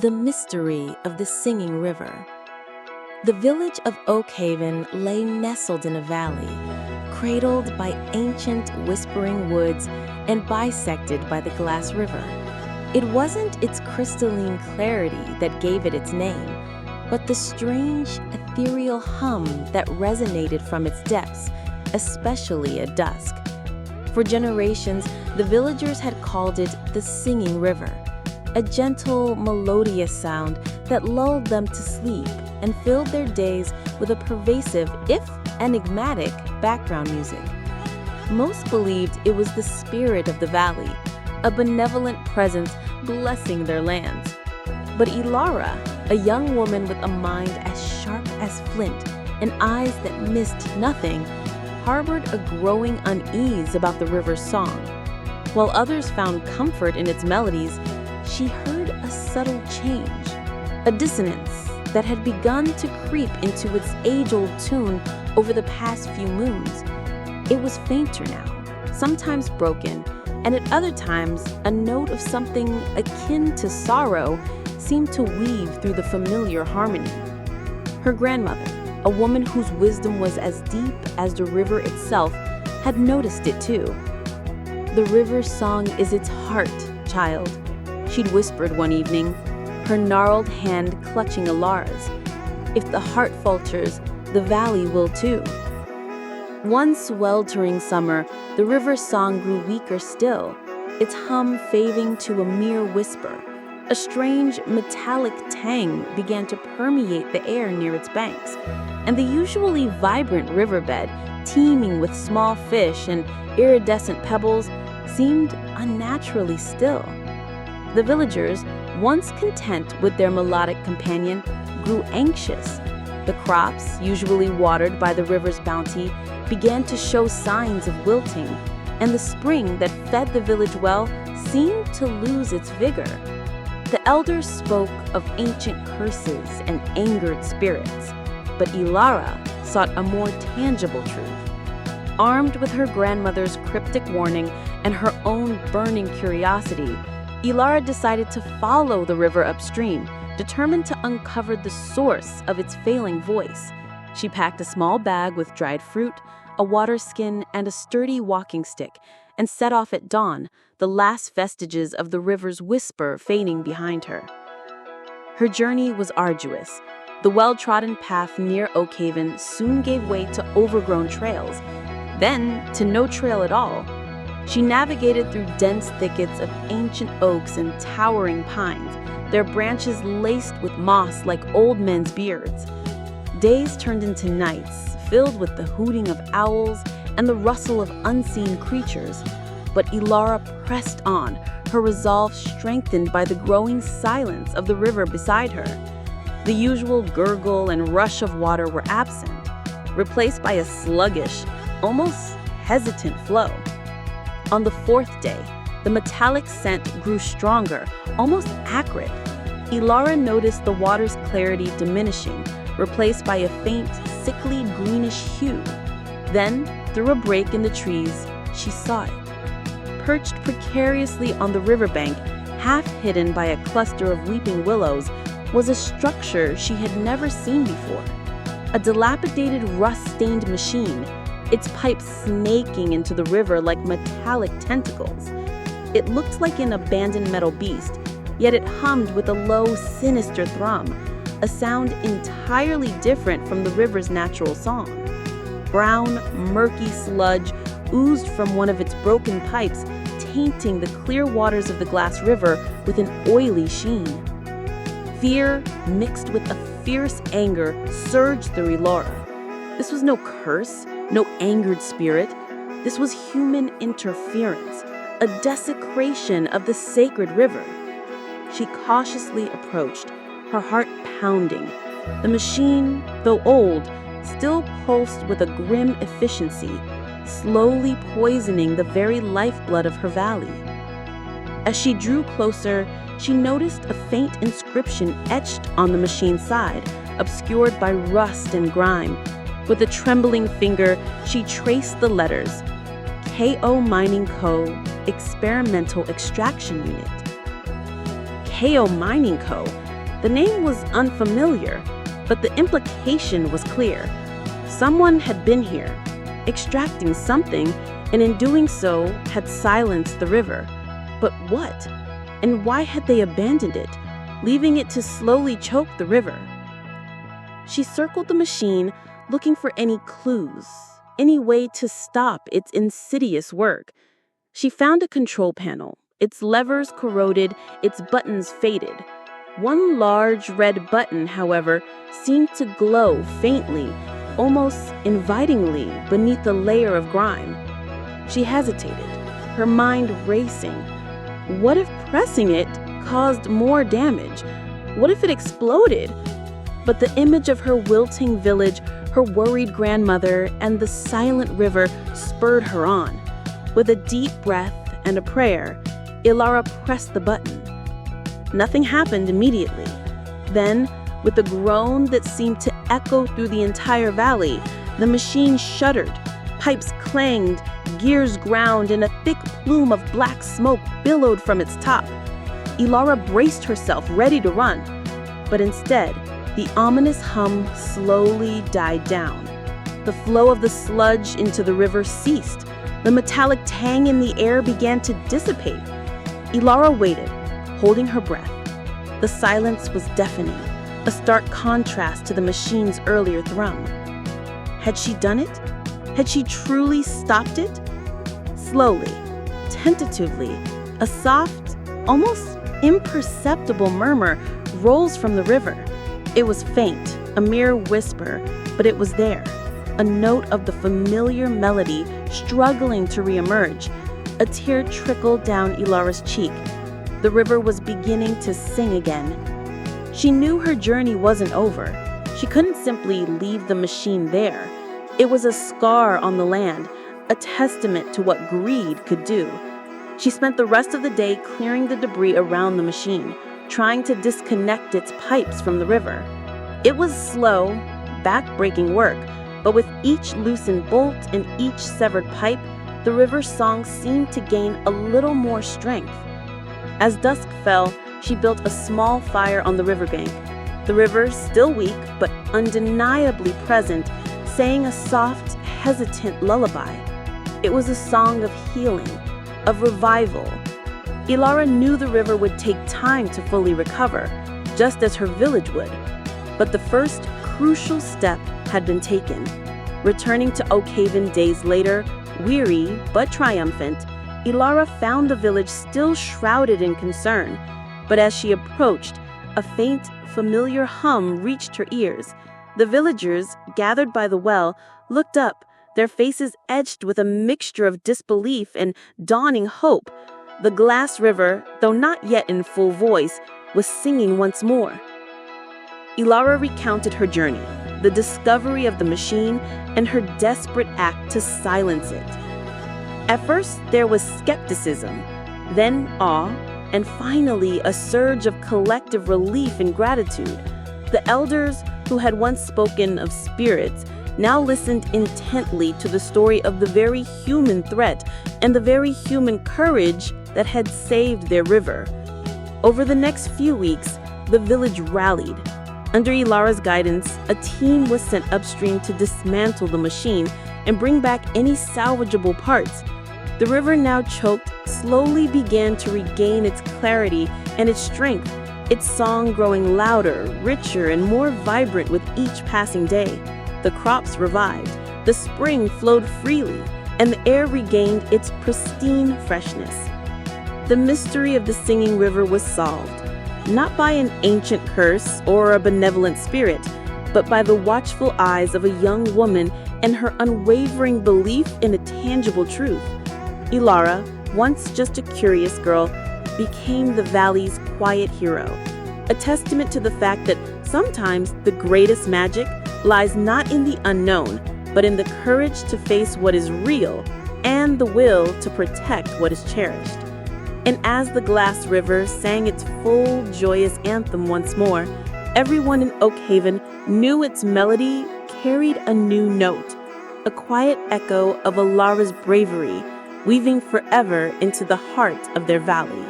The mystery of the singing river. The village of Oak Haven lay nestled in a valley, cradled by ancient whispering woods and bisected by the Glass River. It wasn't its crystalline clarity that gave it its name, but the strange, ethereal hum that resonated from its depths, especially at dusk. For generations, the villagers had called it the Singing River, a gentle, melodious sound that lulled them to sleep and filled their days with a pervasive, if enigmatic, background music. Most believed it was the spirit of the valley, a benevolent presence blessing their lands. But Ilara, a young woman with a mind as sharp as flint and eyes that missed nothing, harbored a growing unease about the river's song. While others found comfort in its melodies, she heard a subtle change, a dissonance that had begun to creep into its age-old tune over the past few moons. It was fainter now, sometimes broken, and at other times, a note of something akin to sorrow seemed to weave through the familiar harmony. Her grandmother, a woman whose wisdom was as deep as the river itself, had noticed it too. "The river's song is its heart, child," she'd whispered one evening, her gnarled hand clutching Ilara's. "If the heart falters, the valley will too." One sweltering summer, the river's song grew weaker still, its hum fading to a mere whisper. A strange, metallic tang began to permeate the air near its banks, and the usually vibrant riverbed, teeming with small fish and iridescent pebbles, seemed unnaturally still. The villagers, once content with their melodic companion, grew anxious. The crops, usually watered by the river's bounty, began to show signs of wilting, and the spring that fed the village well seemed to lose its vigor. The elders spoke of ancient curses and angered spirits, but Ilara sought a more tangible truth. Armed with her grandmother's cryptic warning and her own burning curiosity, Ilara decided to follow the river upstream, determined to uncover the source of its failing voice. She packed a small bag with dried fruit, a water skin, and a sturdy walking stick, and set off at dawn, the last vestiges of the river's whisper fading behind her. Her journey was arduous. The well-trodden path near Oak Haven soon gave way to overgrown trails, then to no trail at all. She navigated through dense thickets of ancient oaks and towering pines, their branches laced with moss like old men's beards. Days turned into nights, filled with the hooting of owls and the rustle of unseen creatures. But Ilara pressed on, her resolve strengthened by the growing silence of the river beside her. The usual gurgle and rush of water were absent, replaced by a sluggish, almost hesitant flow. On the fourth day, the metallic scent grew stronger, almost acrid. Ilara noticed the water's clarity diminishing, replaced by a faint, sickly greenish hue. Then, through a break in the trees, she saw it. Perched precariously on the riverbank, half hidden by a cluster of weeping willows, was a structure she had never seen before. A dilapidated, rust-stained machine, its pipes snaking into the river like metallic tentacles. It looked like an abandoned metal beast, yet it hummed with a low, sinister thrum, a sound entirely different from the river's natural song. Brown, murky sludge oozed from one of its broken pipes, tainting the clear waters of the Glass River with an oily sheen. Fear, mixed with a fierce anger, surged through Ilara. This was no curse, no angered spirit. This was human interference, a desecration of the sacred river. She cautiously approached, her heart pounding. The machine, though old, still pulsed with a grim efficiency, slowly poisoning the very lifeblood of her valley. As she drew closer, she noticed a faint inscription etched on the machine's side, obscured by rust and grime. With a trembling finger, she traced the letters, K.O. Mining Co. Experimental Extraction Unit. Ohio Mining Co. The name was unfamiliar, but the implication was clear. Someone had been here, extracting something, and in doing so had silenced the river. But what? And why had they abandoned it, leaving it to slowly choke the river? She circled the machine, looking for any clues, any way to stop its insidious work. She found a control panel, its levers corroded, its buttons faded. One large red button, however, seemed to glow faintly, almost invitingly beneath a layer of grime. She hesitated, her mind racing. What if pressing it caused more damage? What if it exploded? But the image of her wilting village, her worried grandmother, and the silent river spurred her on. With a deep breath and a prayer, Ilara pressed the button. Nothing happened immediately. Then, with a groan that seemed to echo through the entire valley, the machine shuddered. Pipes clanged, gears ground, and a thick plume of black smoke billowed from its top. Ilara braced herself, ready to run. But instead, the ominous hum slowly died down. The flow of the sludge into the river ceased. The metallic tang in the air began to dissipate. Ilara waited, holding her breath. The silence was deafening, a stark contrast to the machine's earlier thrum. Had she done it? Had she truly stopped it? Slowly, tentatively, a soft, almost imperceptible murmur rolls from the river. It was faint, a mere whisper, but it was there, a note of the familiar melody struggling to reemerge. A tear trickled down Ilara's cheek. The river was beginning to sing again. She knew her journey wasn't over. She couldn't simply leave the machine there. It was a scar on the land, a testament to what greed could do. She spent the rest of the day clearing the debris around the machine, trying to disconnect its pipes from the river. It was slow, back-breaking work, but with each loosened bolt and each severed pipe, the river's song seemed to gain a little more strength. As dusk fell, she built a small fire on the riverbank. The river, still weak but undeniably present, sang a soft, hesitant lullaby. It was a song of healing, of revival. Ilara knew the river would take time to fully recover, just as her village would. But the first crucial step had been taken. Returning to Oak Haven days later, weary but triumphant, Ilara found the village still shrouded in concern. But as she approached, a faint, familiar hum reached her ears. The villagers, gathered by the well, looked up, their faces etched with a mixture of disbelief and dawning hope. The glass river, though not yet in full voice, was singing once more. Ilara recounted her journey, the discovery of the machine, and her desperate act to silence it. At first, there was skepticism, then awe, and finally a surge of collective relief and gratitude. The elders, who had once spoken of spirits, now listened intently to the story of the very human threat and the very human courage that had saved their river. Over the next few weeks, the village rallied. Under Ilara's guidance, a team was sent upstream to dismantle the machine and bring back any salvageable parts. The river, now choked, slowly began to regain its clarity and its strength, its song growing louder, richer, and more vibrant with each passing day. The crops revived, the spring flowed freely, and the air regained its pristine freshness. The mystery of the singing river was solved, not by an ancient curse or a benevolent spirit, but by the watchful eyes of a young woman and her unwavering belief in a tangible truth. Ilara, once just a curious girl, became the valley's quiet hero, a testament to the fact that sometimes the greatest magic lies not in the unknown, but in the courage to face what is real and the will to protect what is cherished. And as the glass river sang its full, joyous anthem once more, everyone in Oak Haven knew its melody carried a new note, a quiet echo of Ilara's bravery, weaving forever into the heart of their valley.